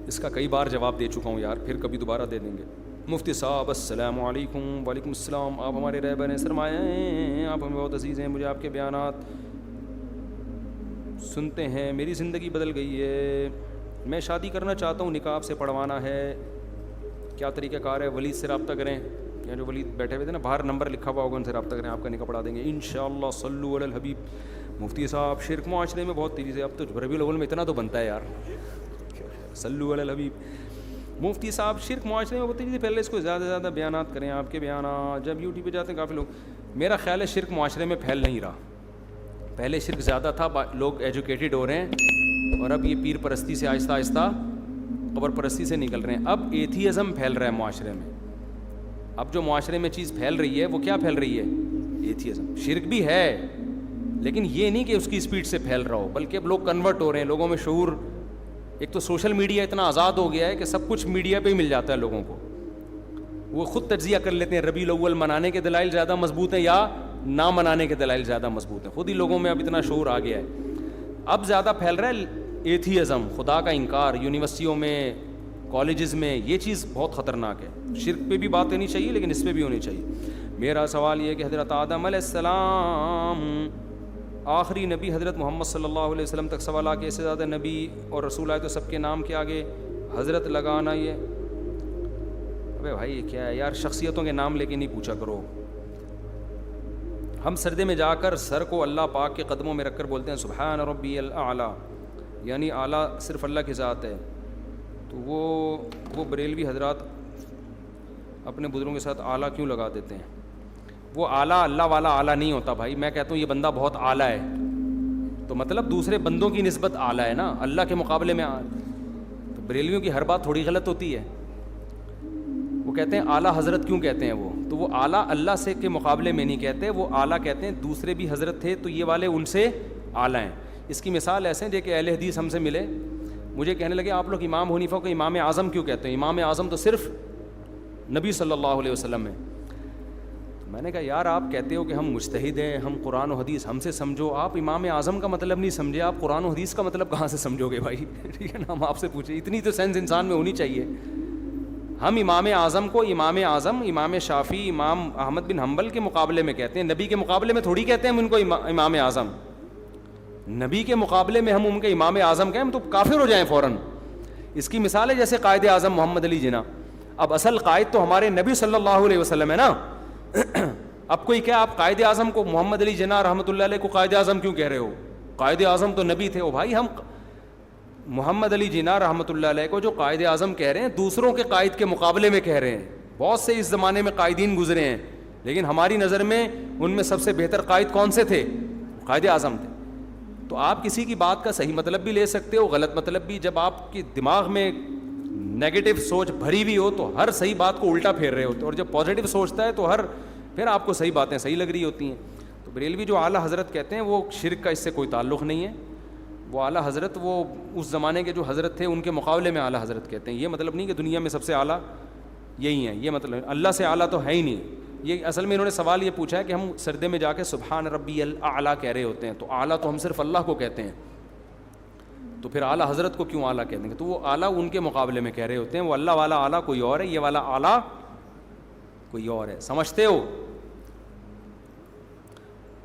B: اس کا کئی بار جواب دے چکا ہوں یار, پھر کبھی دوبارہ دے دیں گے. مفتی صاحب السلام علیکم. وعلیکم السلام. آپ ہمارے رہبر ہیں, سرمایہ ہیں, آپ ہمیں بہت عزیز ہیں. مجھے آپ کے بیانات سنتے ہیں میری زندگی بدل گئی ہے. میں شادی کرنا چاہتا ہوں, نکاح سے پڑھوانا ہے, کیا طریقہ کار ہے؟ ولید سے رابطہ کریں, یا جو ولید بیٹھے ہوئے تھے نا باہر نمبر لکھا ہوا ہوگا, ان سے رابطہ کریں, آپ کا نکاح پڑھا دیں گے انشاءاللہ. صلو علی الحبیب. مفتی صاحب شرک معاشرے میں بہت تیزی سے, اب تو ربیع الاول میں اتنا تو بنتا ہے یار, صلو علی الحبیب. مفتی صاحب شرک معاشرے میں بہت تیزی سے پھیل رہا ہے, اس کو زیادہ سے زیادہ بیانات کریں, آپ کے بیانات. جب یوٹیوب پہ جاتے ہیں کافی لوگ, میرا خیال ہے شرک معاشرے میں پھیل نہیں رہا. پہلے شرک زیادہ تھا, لوگ ایجوکیٹڈ ہو رہے ہیں, اور اب یہ پیر پرستی سے آہستہ آہستہ قبر پرستی سے نکل رہے ہیں. اب ایتھیزم پھیل رہا ہے معاشرے میں. اب جو معاشرے میں چیز پھیل رہی ہے وہ کیا پھیل رہی ہے؟ ایتھیزم. شرک بھی ہے لیکن یہ نہیں کہ اس کی اسپیڈ سے پھیل رہا ہو, بلکہ اب لوگ کنورٹ ہو رہے ہیں, لوگوں میں شعور. ایک تو سوشل میڈیا اتنا آزاد ہو گیا ہے کہ سب کچھ میڈیا پہ ہی مل جاتا ہے لوگوں کو, وہ خود تجزیہ کر لیتے ہیں ربیع الاول منانے کے دلائل زیادہ مضبوط ہیں یا نہ منانے کے دلائل زیادہ مضبوط ہیں. خود ہی لوگوں میں اب اتنا شعور آ گیا ہے. اب زیادہ پھیل رہا ہے ایتھیزم, خدا کا انکار. یونیورسٹیوں میں, کالجز میں یہ چیز بہت خطرناک ہے. شرک پہ بھی بات ہونی چاہیے لیکن اس پہ بھی ہونی چاہیے. میرا سوال یہ ہے کہ حضرت آدم علیہ السلام آخری نبی, حضرت محمد صلی اللہ علیہ وسلم تک سوال آ کے اس سے زیادہ نبی اور رسول آئے تو سب کے نام کے آگے حضرت لگانا, یہ ابے بھائی یہ کیا ہے یار؟ شخصیتوں کے نام لے کے نہیں پوچھا کرو. ہم سردے میں جا کر سر کو اللہ پاک کے قدموں میں رکھ کر بولتے ہیں سبحان ربی الاعلیٰ, یعنی اعلیٰ صرف اللہ کی ذات ہے. تو وہ بریلوی حضرات اپنے بزرگوں کے ساتھ اعلیٰ کیوں لگا دیتے ہیں؟ وہ اعلیٰ اللہ والا اعلیٰ نہیں ہوتا بھائی. میں کہتا ہوں یہ بندہ بہت اعلیٰ ہے, تو مطلب دوسرے بندوں کی نسبت اعلیٰ ہے نا, اللہ کے مقابلے میں. تو بریلویوں کی ہر بات تھوڑی غلط ہوتی ہے. وہ کہتے ہیں اعلیٰ حضرت کیوں کہتے ہیں وہ, تو وہ اعلیٰ اللہ سے کے مقابلے میں نہیں کہتے, وہ اعلیٰ کہتے ہیں دوسرے بھی حضرت تھے تو یہ والے ان سے اعلیٰ ہیں. اس کی مثال ایسے ہیں کہ اہل حدیث ہم سے ملے, مجھے کہنے لگے آپ لوگ امام حنیفہ کو امام اعظم کیوں کہتے ہیں؟ امام اعظم تو صرف نبی صلی اللہ علیہ وسلم ہے. میں نے کہا یار آپ کہتے ہو کہ ہم مجتہد ہیں, ہم قرآن و حدیث ہم سے سمجھو, آپ امام اعظم کا مطلب نہیں سمجھے, آپ قرآن و حدیث کا مطلب کہاں سے سمجھو گے بھائی؟ ٹھیک ہے نا, ہم آپ سے پوچھیں, اتنی تو سینس انسان میں ہونی چاہیے. ہم امام اعظم کو امام اعظم, امام شافعی, امام احمد بن حنبل کے مقابلے میں کہتے ہیں, نبی کے مقابلے میں تھوڑی کہتے ہیں ہم ان کو امام اعظم. نبی کے مقابلے میں ہم ان کے امام اعظم کہیں ہم تو کافر ہو جائیں فوراً. اس کی مثال ہے جیسے قائد اعظم محمد علی جناح. اب اصل قائد تو ہمارے نبی صلی اللہ علیہ وسلم ہے نا. اب کوئی کیا آپ قائد اعظم کو محمد علی جناح رحمۃ اللہ علیہ کو قائد اعظم کیوں کہہ رہے ہو؟ قائد اعظم تو نبی تھے. او بھائی ہم محمد علی جناح رحمۃ اللہ علیہ کو جو قائد اعظم کہہ رہے ہیں دوسروں کے قائد کے مقابلے میں کہہ رہے ہیں. بہت سے اس زمانے میں قائدین گزرے ہیں لیکن ہماری نظر میں ان میں سب سے بہتر قائد کون سے تھے؟ قائد اعظم تھے. تو آپ کسی کی بات کا صحیح مطلب بھی لے سکتے ہو, غلط مطلب بھی. جب آپ کے دماغ میں نیگیٹو سوچ بھری ہوئی ہو تو ہر صحیح بات کو الٹا پھیر رہے ہوتے, اور جب پازیٹیو سوچتا ہے تو پھر آپ کو صحیح باتیں صحیح لگ رہی ہوتی ہیں. تو بریلوی جو اعلیٰ حضرت کہتے ہیں وہ شرک کا اس سے کوئی تعلق نہیں ہے. وہ اعلیٰ حضرت وہ اس زمانے کے جو حضرت تھے ان کے مقابلے میں اعلیٰ حضرت کہتے ہیں. یہ مطلب نہیں کہ دنیا میں سب سے اعلیٰ یہی ہیں, یہ مطلب اللہ سے اعلیٰ تو ہے ہی نہیں. یہ اصل میں انہوں نے سوال یہ پوچھا ہے کہ ہم سردے میں جا کے سبحان ربی الاعلیٰ کہہ رہے ہوتے ہیں, تو اعلیٰ تو ہم صرف اللہ کو کہتے ہیں, تو پھر اعلیٰ حضرت کو کیوں اعلیٰ کہتے ہیں؟ تو وہ اعلیٰ ان کے مقابلے میں کہہ رہے ہوتے ہیں. وہ اللہ والا اعلیٰ کوئی اور ہے, یہ والا اعلیٰ کوئی اور ہے. سمجھتے ہو؟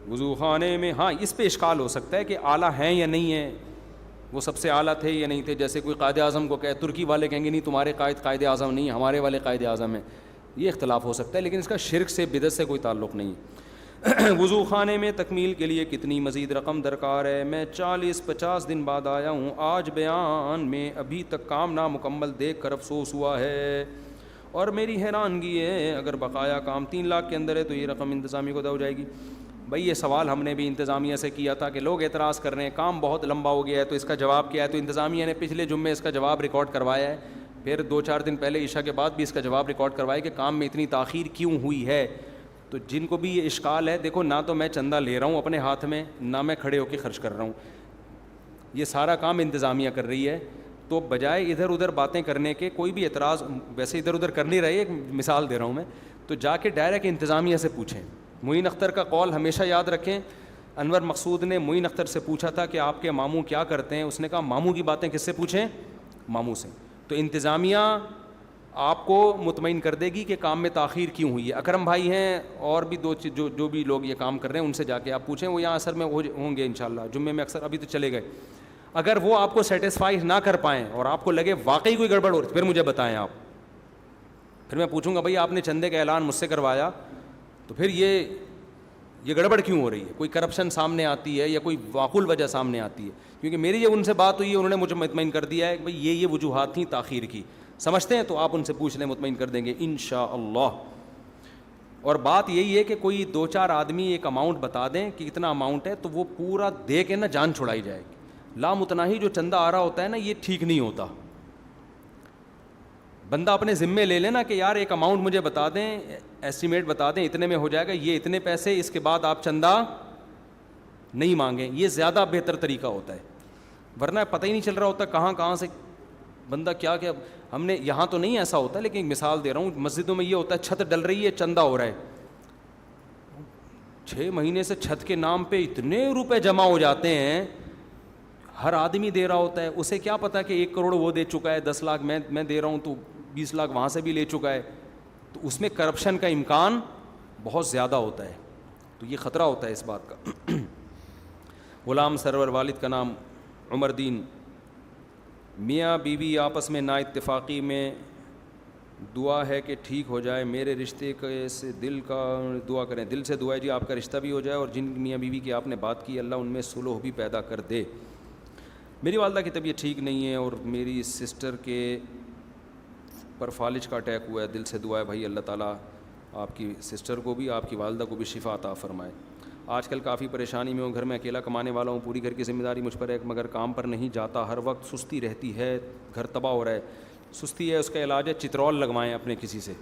B: وضو خانے میں ہاں اس پہ اشکال ہو سکتا ہے کہ اعلیٰ ہیں یا نہیں ہیں, وہ سب سے اعلیٰ تھے یا نہیں تھے. جیسے کوئی قائد اعظم کو کہے, ترکی والے کہیں گے نہیں تمہارے قائد اعظم نہیں, ہمارے والے قائد اعظم ہیں. یہ اختلاف ہو سکتا ہے لیکن اس کا شرک سے بدعت سے کوئی تعلق نہیں. وضو خانے میں تکمیل کے لیے کتنی مزید رقم درکار ہے؟ میں 40-50 دن بعد آیا ہوں, آج بیان میں ابھی تک کام نامکمل دیکھ کر افسوس ہوا ہے, اور میری حیرانگی ہے اگر بقایا کام 3 لاکھ کے اندر ہے تو یہ رقم انتظامیہ کو ادا ہو جائے گی. بھائی یہ سوال ہم نے بھی انتظامیہ سے کیا تھا کہ لوگ اعتراض کر رہے ہیں کام بہت لمبا ہو گیا ہے, تو اس کا جواب کیا ہے؟ تو انتظامیہ نے پچھلے جمعے اس کا جواب ریکارڈ کروایا ہے, پھر 2-4 دن پہلے عشاء کے بعد بھی اس کا جواب ریکارڈ کروایا کہ کام میں اتنی تاخیر کیوں ہوئی ہے. تو جن کو بھی یہ اشکال ہے, دیکھو نہ تو میں چندہ لے رہا ہوں اپنے ہاتھ میں, نہ میں کھڑے ہو کے خرچ کر رہا ہوں, یہ سارا کام انتظامیہ کر رہی ہے. تو بجائے ادھر ادھر باتیں کرنے کے, کوئی بھی اعتراض ویسے ادھر ادھر کر نہیں رہے, ایک مثال دے رہا ہوں میں, تو جا کے ڈائریکٹ انتظامیہ سے پوچھیں. معین اختر کا قول ہمیشہ یاد رکھیں. انور مقصود نے معین اختر سے پوچھا تھا کہ آپ کے ماموں کیا کرتے ہیں, اس نے کہا ماموں کی باتیں کس سے پوچھیں, ماموں سے. تو انتظامیہ آپ کو مطمئن کر دے گی کہ کام میں تاخیر کیوں ہوئی ہے. اکرم بھائی ہیں اور بھی جو بھی لوگ یہ کام کر رہے ہیں, ان سے جا کے آپ پوچھیں, وہ یہاں اثر میں ہوں گے انشاءاللہ, جمعے میں اکثر, ابھی تو چلے گئے. اگر وہ آپ کو سیٹسفائی نہ کر پائیں اور آپ کو لگے واقعی کوئی گڑبڑ ہو رہی, پھر مجھے بتائیں آپ, پھر میں پوچھوں گا بھائی آپ نے چندے کا اعلان مجھ سے کروایا, تو پھر یہ گڑبڑ کیوں ہو رہی ہے, کوئی کرپشن سامنے آتی ہے یا کوئی معقول وجہ سامنے آتی ہے. کیونکہ میری یہ ان سے بات ہوئی ہے, انہوں نے مجھے مطمئن کر دیا ہے کہ بھائی یہ وجوہات تھیں تاخیر کی, سمجھتے ہیں, تو آپ ان سے پوچھ لیں, مطمئن کر دیں گے انشاءاللہ. اور بات یہی ہے کہ کوئی 2-4 آدمی ایک اماؤنٹ بتا دیں کہ اتنا اماؤنٹ ہے, تو وہ پورا دے کے نا جان چھڑائی جائے گی. لامتناہی جو چندہ آ رہا ہوتا ہے نا, یہ ٹھیک نہیں ہوتا. بندہ اپنے ذمے لے لینا کہ یار ایک اماؤنٹ مجھے بتا دیں, ایسٹیمیٹ بتا دیں, اتنے میں ہو جائے گا, یہ اتنے پیسے, اس کے بعد آپ چندہ نہیں مانگیں. یہ زیادہ بہتر طریقہ ہوتا ہے. ورنہ پتہ ہی نہیں چل رہا ہوتا کہاں سے بندہ کیا. ہم نے یہاں تو نہیں ایسا ہوتا, لیکن مثال دے رہا ہوں, مسجدوں میں یہ ہوتا ہے چھت ڈل رہی ہے, چندہ ہو رہا ہے, 6 مہینے سے چھت کے نام پہ اتنے روپے جمع ہو جاتے ہیں, ہر آدمی دے رہا ہوتا ہے. اسے کیا پتا کہ 1 کروڑ وہ دے چکا ہے, 10 لاکھ میں دے رہا ہوں, تو 20 لاکھ وہاں سے بھی لے چکا ہے. تو اس میں کرپشن کا امکان بہت زیادہ ہوتا ہے. تو یہ خطرہ ہوتا ہے اس بات کا. غلام سرور, والد کا نام عمر دین. میاں بیوی آپس میں نا اتفاقی میں دعا ہے کہ ٹھیک ہو جائے. میرے رشتے کے سے دل کا دعا کریں, دل سے دعا ہے جی آپ کا رشتہ بھی ہو جائے, اور جن میاں بیوی کی آپ نے بات کی اللہ ان میں صلح بھی پیدا کر دے. میری والدہ کی طبیعت ٹھیک نہیں ہے, اور میری سسٹر کے پر فالج کا اٹیک ہوا ہے. دل سے دعا ہے بھائی اللہ تعالیٰ آپ کی سسٹر کو بھی, آپ کی والدہ کو بھی شفا عطا فرمائے. آج کل کافی پریشانی میں ہوں, گھر میں اکیلا کمانے والا ہوں, پوری گھر کی ذمہ داری مجھ پر ہے, مگر کام پر نہیں جاتا, ہر وقت سستی رہتی ہے, گھر تباہ ہو رہا ہے. سستی ہے, اس کا علاج ہے چترول لگوائیں اپنے کسی سے.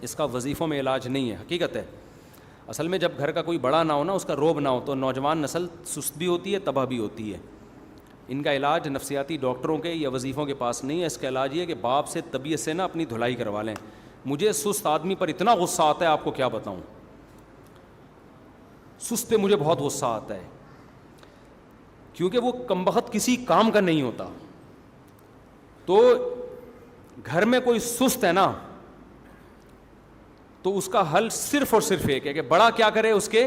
B: اس کا وظیفوں میں علاج نہیں ہے, حقیقت ہے. اصل میں جب گھر کا کوئی بڑا نہ ہو نا, اس کا روب نہ ہو, تو نوجوان نسل سست بھی ہوتی ہے, تباہ بھی ہوتی ہے. ان کا علاج نفسیاتی ڈاکٹروں کے یا وظیفوں کے پاس نہیں ہے. اس کا علاج یہ ہے کہ باپ سے طبیعت سے نا اپنی دھلائی کروا لیں. مجھے سست آدمی پر اتنا غصہ آتا ہے, آپ کو کیا بتاؤں. سست پہ مجھے بہت غصہ آتا ہے, کیونکہ وہ کمبخت کسی کام کا نہیں ہوتا. تو گھر میں کوئی سست ہے نا, تو اس کا حل صرف اور صرف ایک ہے کہ بڑا کیا کرے, اس کے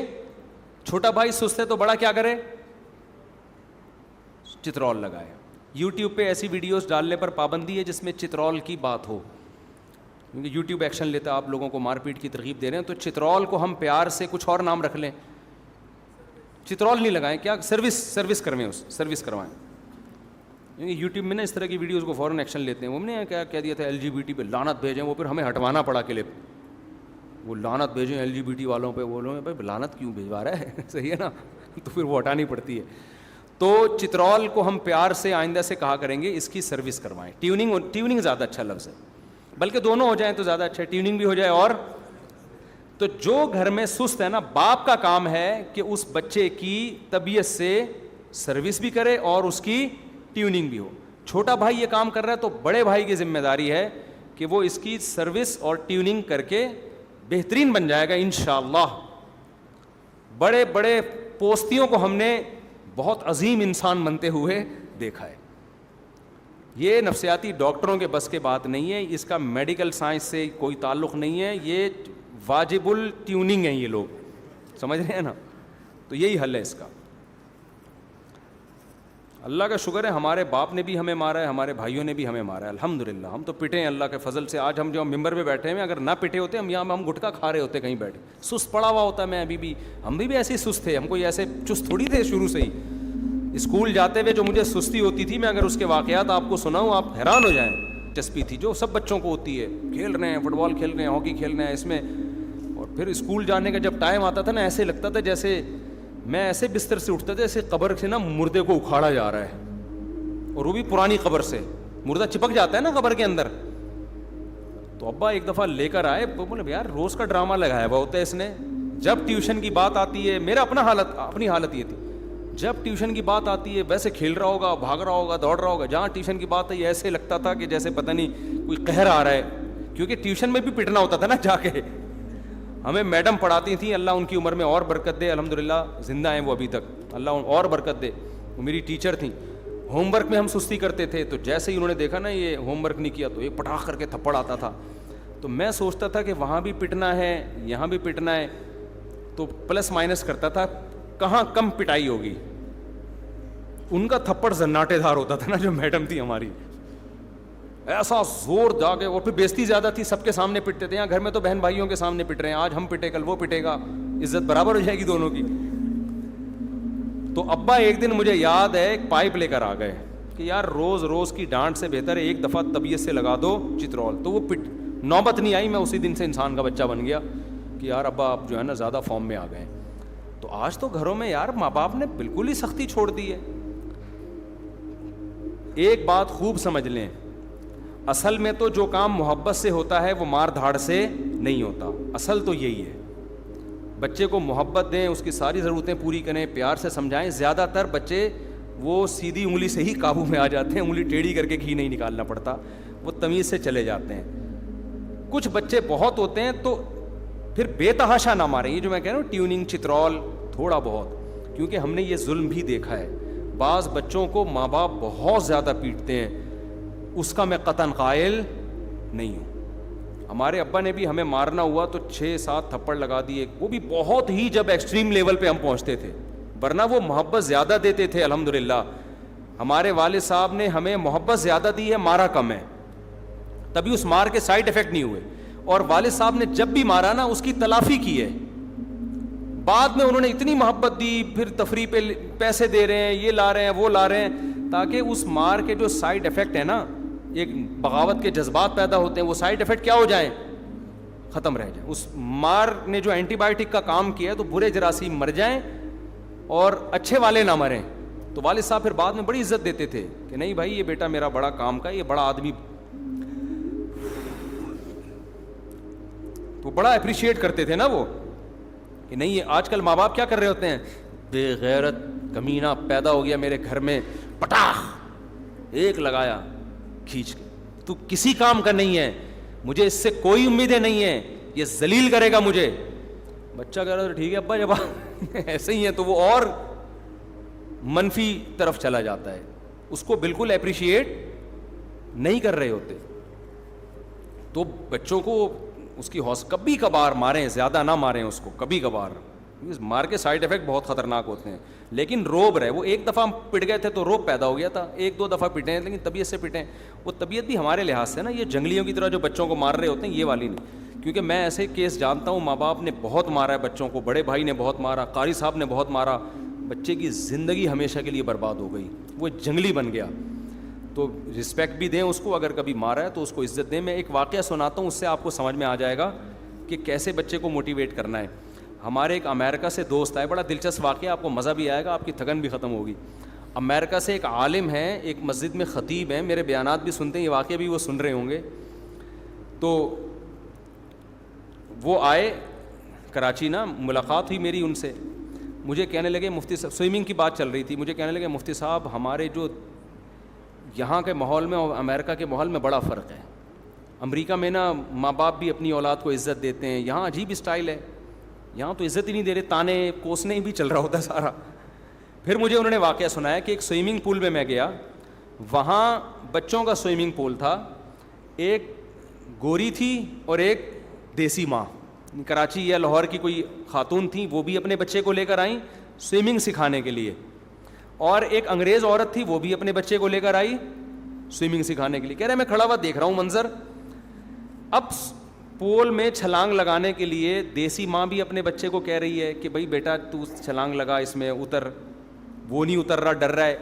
B: چھوٹا بھائی سست ہے تو بڑا کیا کرے, چترول لگائے. یوٹیوب پہ ایسی ویڈیوز ڈالنے پر پابندی ہے جس میں چترول کی بات ہو, کیونکہ یوٹیوب ایکشن لیتا ہے, آپ لوگوں کو مار پیٹ کی ترغیب دے رہے ہیں. تو چترول کو ہم پیار سے کچھ اور نام رکھ لیں, چترول نہیں لگائیں, کیا سروس کروائیں, سروس کروائیں. یوٹیوب میں نا اس طرح کی ویڈیوز کو فوراً ایکشن لیتے ہیں. وہ نے کیا کہہ دیا تھا LGBT پہ لعنت بھیجیں, وہ پھر ہمیں ہٹوانا پڑا کلپ, وہ لعنت بھیجیں LGBT والوں پہ. وہ لوگ بھائی لعنت کیوں بھیجوا رہا ہے, صحیح ہے نا, تو پھر وہ ہٹانی پڑتی ہے. تو چترول کو ہم پیار سے آئندہ سے کہا کریں گے اس کی سروس کروائیں. ٹیوننگ زیادہ اچھا لفظ ہے, بلکہ دونوں ہو جائیں تو زیادہ اچھا ہے, ٹیوننگ بھی ہو جائے. اور تو جو گھر میں سست ہے نا, باپ کا کام ہے کہ اس بچے کی طبیعت سے سروس بھی کرے اور اس کی ٹیوننگ بھی ہو. چھوٹا بھائی یہ کام کر رہا ہے تو بڑے بھائی کی ذمہ داری ہے کہ وہ اس کی سروس اور ٹیوننگ کر کے بہترین بن جائے گا انشاءاللہ. بڑے بڑے پوستیوں کو ہم نے بہت عظیم انسان بنتے ہوئے دیکھا ہے. یہ نفسیاتی ڈاکٹروں کے بس کے بات نہیں ہے, اس کا میڈیکل سائنس سے کوئی تعلق نہیں ہے, یہ واجب الٹیوننگ ہیں یہ لوگ, سمجھ رہے ہیں نا. تو یہی حل ہے اس کا. اللہ کا شکر ہے ہمارے باپ نے بھی ہمیں مارا ہے, ہمارے بھائیوں نے بھی ہمیں مارا ہے, الحمدللہ. ہم تو پٹے ہیں اللہ کے فضل سے. آج ہم جو ممبر پہ بیٹھے ہیں, اگر نہ پٹے ہوتے ہم یہاں ہم گٹکا کھا رہے ہوتے کہیں بیٹھے. سست پڑا ہوا ہوتا میں ابھی بھی, ہم بھی ایسے ہی سست تھے, ہم کوئی ایسے چست تھوڑی تھے شروع سے ہی. اسکول جاتے ہوئے جو مجھے سستی ہوتی تھی, میں اگر اس کے واقعات آپ کو سناؤں آپ حیران ہو جائیں. چسپی تھی جو سب بچوں کو ہوتی ہے, کھیل رہے ہیں, فٹ بال کھیل رہے ہیں, ہاکی کھیل رہے ہیں اس میں. اور پھر اسکول جانے کا جب ٹائم آتا تھا نا, ایسے لگتا تھا جیسے میں ایسے بستر سے اٹھتا تھا جیسے قبر سے نا مردے کو اکھاڑا جا رہا ہے, اور وہ بھی پرانی قبر سے. مردہ چپک جاتا ہے نا قبر کے اندر. تو ابا ایک دفعہ لے کر آئے, بولے یار روز کا ڈرامہ لگایا ہوا ہوتا ہے اس نے. جب ٹیوشن کی بات آتی ہے, میرا اپنی حالت یہ تھی, جب ٹیوشن کی بات آتی ہے ویسے کھیل رہا ہوگا, بھاگ رہا ہوگا, دوڑ رہا ہوگا. جہاں ٹیوشن کی بات ہے ایسے لگتا تھا کہ جیسے پتہ نہیں کوئی قہر آ رہا ہے, کیونکہ ٹیوشن میں بھی پٹنا ہوتا تھا نا جا کے. ہمیں میڈم پڑھاتی تھیں, اللہ ان کی عمر میں اور برکت دے, الحمدللہ زندہ ہیں وہ ابھی تک, اللہ اور برکت دے. وہ میری ٹیچر تھیں. ہوم ورک میں ہم سستی کرتے تھے, تو جیسے ہی انہوں نے دیکھا نا یہ ہوم ورک نہیں کیا تو ایک پٹاخ کر کے تھپڑ آتا تھا. تو میں سوچتا تھا کہ وہاں بھی پٹنا ہے یہاں بھی پٹنا ہے, تو پلس مائنس کرتا تھا کہاں کم پٹائی ہوگی. ان کا تھپڑ زناٹے دھار ہوتا تھا نا جو میڈم تھی ہماری, ایسا زور جا کے, اور پھر بےزتی زیادہ تھی, سب کے سامنے پٹتے تھے. یہاں گھر میں تو بہن بھائیوں کے سامنے پٹ رہے ہیں, آج ہم پٹے کل وہ پٹے گا, عزت برابر ہو جائے گی دونوں کی. تو ابا ایک دن مجھے یاد ہے ایک پائپ لے کر آ گئے کہ یار روز روز کی ڈانٹ سے بہتر ہے ایک دفعہ طبیعت سے لگا دو چترول. تو وہ نوبت نہیں آئی, میں اسی دن سے انسان کا بچہ بن گیا کہ یار ابا آپ جو ہے نا زیادہ فارم میں آ گئے. تو آج تو گھروں میں یار ماں باپ نے بالکل ہی سختی چھوڑ دی ہے. ایک بات خوب سمجھ لیں, اصل میں تو جو کام محبت سے ہوتا ہے وہ مار دھاڑ سے نہیں ہوتا. اصل تو یہی ہے, بچے کو محبت دیں, اس کی ساری ضرورتیں پوری کریں, پیار سے سمجھائیں. زیادہ تر بچے وہ سیدھی انگلی سے ہی قابو میں آ جاتے ہیں, انگلی ٹیڑھی کر کے گھی نہیں نکالنا پڑتا, وہ تمیز سے چلے جاتے ہیں. کچھ بچے بہت ہوتے ہیں تو پھر بے تحاشا نہ ماریں, یہ جو میں کہہ رہا ہوں ٹیوننگ چترول تھوڑا بہت, کیونکہ ہم نے یہ ظلم بھی دیکھا ہے. بعض بچوں کو ماں باپ بہت زیادہ پیٹتے ہیں, اس کا میں قطعاً قائل نہیں ہوں. ہمارے ابا نے بھی ہمیں مارنا ہوا تو 6-7 تھپڑ لگا دیے, وہ بھی بہت ہی جب ایکسٹریم لیول پہ ہم پہنچتے تھے, ورنہ وہ محبت زیادہ دیتے تھے. الحمدللہ ہمارے والد صاحب نے ہمیں محبت زیادہ دی ہے, مارا کم ہے, تبھی اس مار کے سائیڈ افیکٹ نہیں ہوئے. اور والد صاحب نے جب بھی مارا نا اس کی تلافی کی ہے. بعد میں انہوں نے اتنی محبت دی, پھر تفریح پہ پیسے دے رہے ہیں, یہ لا رہے ہیں وہ لا رہے ہیں, تاکہ اس مار کے جو سائیڈ افیکٹ ہے نا, ایک بغاوت کے جذبات پیدا ہوتے ہیں, وہ سائیڈ افیکٹ کیا ہو جائیں, ختم رہ جائیں. اس مار نے جو اینٹی بائیوٹک کا کام کیا ہے تو برے جراثیم مر جائیں اور اچھے والے نہ مریں. تو والد صاحب پھر بعد میں بڑی عزت دیتے تھے کہ نہیں بھائی یہ بیٹا میرا بڑا کام کا, یہ بڑا آدمی, تو بڑا اپریشیٹ کرتے تھے نا وہ, کہ نہیں. آج کل ماں باپ کیا کر رہے ہوتے ہیں, بے غیرت کمینہ پیدا ہو گیا میرے گھر میں, پٹاخ ایک لگایا کھینچ کے, تو کسی کام کا نہیں ہے, مجھے اس سے کوئی امیدیں نہیں ہیں, یہ ذلیل کرے گا مجھے. بچہ کہہ رہا ٹھیک ہے ابا, جب ایسے ہی ہے تو وہ اور منفی طرف چلا جاتا ہے, اس کو بالکل اپریشیٹ نہیں کر رہے ہوتے. تو بچوں کو اس کی کبھی کبھار ماریں, زیادہ نہ ماریں اس کو, کبھی کبھار. مار کے سائیڈ افیکٹ بہت خطرناک ہوتے ہیں, لیکن روب رہے. وہ ایک دفعہ ہم پٹ گئے تھے تو روب پیدا ہو گیا تھا, 1-2 دفعہ پٹے ہیں لیکن طبیعت سے پٹیں. وہ طبیعت بھی ہمارے لحاظ سے نا, یہ جنگلیوں کی طرح جو بچوں کو مار رہے ہوتے ہیں یہ والی نہیں. کیونکہ میں ایسے کیس جانتا ہوں, ماں باپ نے بہت مارا ہے بچوں کو, بڑے بھائی نے بہت مارا, قاری صاحب نے بہت مارا, بچے کی زندگی ہمیشہ کے لیے برباد ہو گئی, وہ جنگلی بن گیا. تو رسپیکٹ بھی دیں اس کو, اگر کبھی مارا ہے تو اس کو عزت دیں. میں ایک واقعہ سناتا ہوں, اس سے آپ کو سمجھ میں آ جائے گا کہ کیسے بچے کو موٹیویٹ کرنا ہے. ہمارے ایک امریکہ سے دوست آئے, بڑا دلچسپ واقعہ, آپ کو مزہ بھی آئے گا, آپ کی تھکن بھی ختم ہوگی. امریکہ سے ایک عالم ہے, ایک مسجد میں خطیب ہیں, میرے بیانات بھی سنتے ہیں, یہ واقعہ بھی وہ سن رہے ہوں گے. تو وہ آئے کراچی نا, ملاقات ہوئی میری ان سے. مجھے کہنے لگے مفتی صاحب, سوئمنگ کی بات چل رہی تھی, مجھے کہنے لگے مفتی صاحب ہمارے جو یہاں کے ماحول میں اور امریکہ کے ماحول میں بڑا فرق ہے. امریکہ میں نا ماں باپ بھی اپنی اولاد کو عزت دیتے ہیں, یہاں عجیب اسٹائل ہے, یہاں تو عزت ہی نہیں دے رہے, تانے کوسنے بھی چل رہا ہوتا ہے سارا. پھر مجھے انہوں نے واقعہ سنایا کہ ایک سوئمنگ پول میں گیا, وہاں بچوں کا سوئمنگ پول تھا, ایک گوری تھی اور ایک دیسی ماں, کراچی یا لاہور کی کوئی خاتون تھیں, وہ بھی اپنے بچے کو لے کر آئیں سوئمنگ سکھانے کے لیے, اور ایک انگریز عورت تھی, وہ بھی اپنے بچے کو لے کر آئی سوئمنگ سکھانے کے لیے. کہہ رہے میں کھڑا ہوا دیکھ رہا ہوں منظر. اب پول میں چھلانگ لگانے کے لیے دیسی ماں بھی اپنے بچے کو کہہ رہی ہے کہ بھائی بیٹا تو چھلانگ لگا, اس میں اتر, وہ نہیں اتر رہا, ڈر رہا ہے.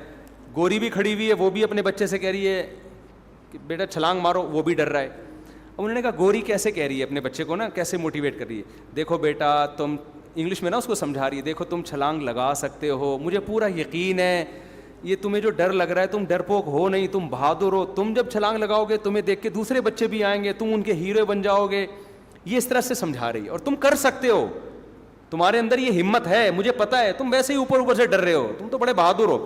B: گوری بھی کھڑی ہوئی ہے, وہ بھی اپنے بچے سے کہہ رہی ہے کہ بیٹا چھلانگ مارو, وہ بھی ڈر رہا ہے. اب انہوں نے کہا گوری کیسے کہہ رہی ہے اپنے بچے کو نا, کیسے موٹیویٹ کر رہی ہے, دیکھو بیٹا تم, انگلش میں نا اس کو سمجھا رہی ہے, دیکھو تم چھلانگ لگا سکتے ہو, مجھے پورا یقین ہے, یہ تمہیں جو ڈر لگ رہا ہے تم ڈرپوک ہو نہیں, تم بہادر ہو, تم جب چھلانگ لگاؤ گے تمہیں دیکھ کے دوسرے بچے بھی آئیں گے, تم ان کے ہیرو بن جاؤ گے. یہ اس طرح سے سمجھا رہی ہے, اور تم کر سکتے ہو, تمہارے اندر یہ ہمت ہے, مجھے پتا ہے, تم ویسے ہی اوپر سے ڈر رہے ہو, تم تو بڑے بہادر ہو.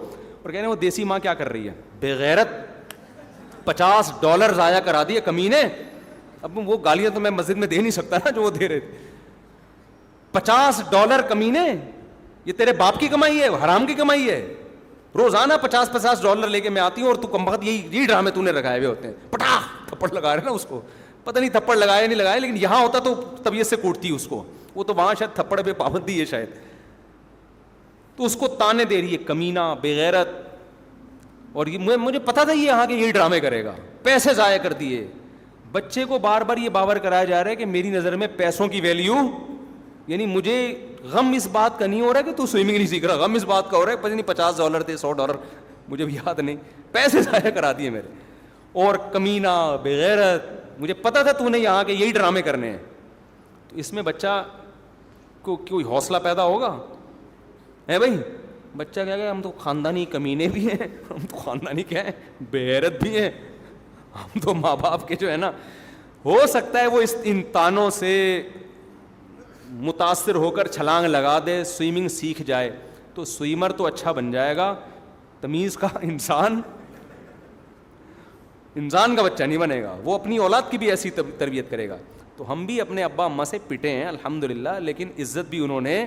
B: اور کہنے وہ دیسی ماں کیا کر رہی ہے, بے غیرت $50 ضائع کرا دیے کمینے. اب وہ گالیاں تو میں مسجد میں دے نہیں سکتا نا جو وہ دے رہے تھے. $50 کمینے, یہ تیرے باپ کی کمائی ہے, حرام کی کمائی ہے. روزانہ $50 لے کے میں آتی ہوں اور تو کم وقت یہی ڈرامے تو نے لگائے ہوئے ہوتے ہیں. پٹاخ تھپڑ لگا رہے نا اس کو, پتہ نہیں تھپڑ لگائے نہیں لگائے, لیکن یہاں ہوتا تو طبیعت سے کوٹتی اس کو. وہ تو وہاں شاید تھپڑ پہ پابندی ہے شاید. تو اس کو تانے دے رہی ہے, کمینہ, بے غیرت. اور یہ مجھے پتا تھا یہ یہاں کے یہی ڈرامے کرے گا, پیسے ضائع کر دیے. بچے کو بار بار یہ باور کرایا جا رہا ہے کہ میری نظر میں پیسوں کی ویلیو, یعنی مجھے غم اس بات کا نہیں ہو رہا کہ تو سوئمنگ نہیں سیکھ رہا, غم اس بات کا ہو رہا ہے پتہ نہیں $50 تھے, $100, مجھے بھی یاد نہیں, پیسے ضائع کرا دیے میرے. اور کمینہ, بے غیرت, مجھے پتا تھا تو نے یہاں کے یہی ڈرامے کرنے ہیں. تو اس میں بچہ کو کوئی حوصلہ پیدا ہوگا ہے بھائی. بچہ کیا کہ ہم تو خاندانی کمینے بھی ہیں, ہم تو خاندانی کیا ہیں, بے غیرت بھی ہیں, ہم تو ماں باپ کے جو ہے نا. ہو سکتا ہے وہ ان تانوں سے متاثر ہو کر چھلانگ لگا دے, سوئمنگ سیکھ جائے, تو سوئمر تو اچھا بن جائے گا, تمیز کا انسان کا بچہ نہیں بنے گا. وہ اپنی اولاد کی بھی ایسی تربیت کرے گا. تو ہم بھی اپنے ابا اماں سے پٹے ہیں الحمدللہ, لیکن عزت بھی انہوں نے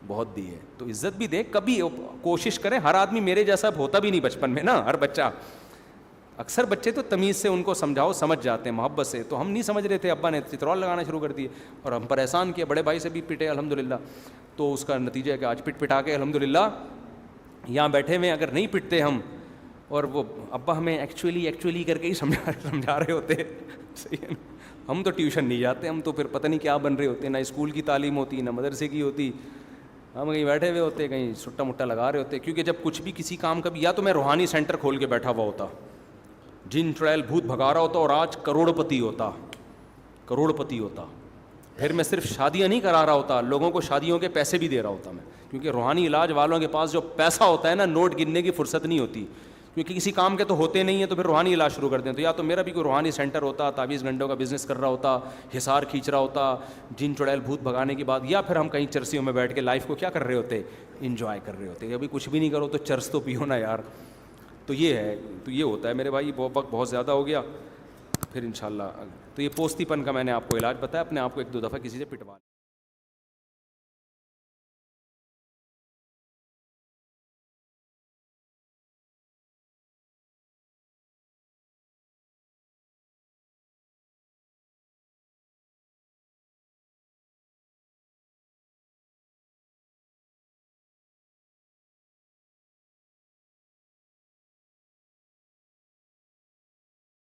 B: بہت دی ہے, تو عزت بھی دیں. کبھی کوشش کریں, ہر آدمی میرے جیسا ہوتا بھی نہیں بچپن میں نا, ہر بچہ, اکثر بچے تو تمیز سے ان کو سمجھاؤ سمجھ جاتے ہیں, محبت سے. تو ہم نہیں سمجھ رہے تھے, ابا نے چترول لگانا شروع کر دیے اور ہم پر احسان کیا, بڑے بھائی سے بھی پٹے الحمدللہ. تو اس کا نتیجہ ہے کہ آج پٹا کے الحمدللہ یہاں بیٹھے ہوئے. اگر نہیں پٹتے ہم, اور وہ ابا ہمیں ایکچولی کر کے ہی سمجھا رہے ہوتے, صحیح ہے نا. ہم تو ٹیوشن نہیں جاتے, ہم تو پھر پتہ نہیں کیا بن رہے ہوتے, نہ اسکول کی تعلیم ہوتی نہ مدرسے کی ہوتی, ہم کہیں بیٹھے ہوئے ہوتے, کہیں سٹا مٹا لگا رہے ہوتے. کیونکہ جب کچھ بھی کسی کام کا بھی, یا تو میں روحانی سینٹر کھول کے بیٹھا ہوا ہوتا, جن چڑیل بھوت بھگا رہا ہوتا, اور آج کروڑ پتی ہوتا. پھر میں صرف شادیاں نہیں کرا رہا ہوتا, لوگوں کو شادیوں کے پیسے بھی دے رہا ہوتا میں. کیونکہ روحانی علاج والوں کے پاس جو پیسہ ہوتا ہے نا, نوٹ گننے کی فرصت نہیں ہوتی, کیونکہ کسی کام کے تو ہوتے نہیں ہیں, تو پھر روحانی علاج شروع کر دیں. تو یا تو میرا بھی کوئی روحانی سینٹر ہوتا, 23 گھنٹوں کا بزنس کر رہا ہوتا, حصار کھینچ رہا ہوتا جن چڑیل بھوت بھگانے کے بعد, یا پھر ہم کہیں چرسیوں میں بیٹھ کے لائف کو کیا کر رہے ہوتے, انجوائے کر رہے ہوتے. ابھی کچھ بھی نہیں کرو تو چرس تو پیو نا یار. تو یہ ہے, تو یہ ہوتا ہے میرے بھائی. وقت بہت زیادہ ہو گیا, پھر انشاءاللہ. تو یہ پوستی پن کا میں نے آپ کو علاج بتایا, اپنے آپ کو 1-2 دفعہ کسی سے پٹوا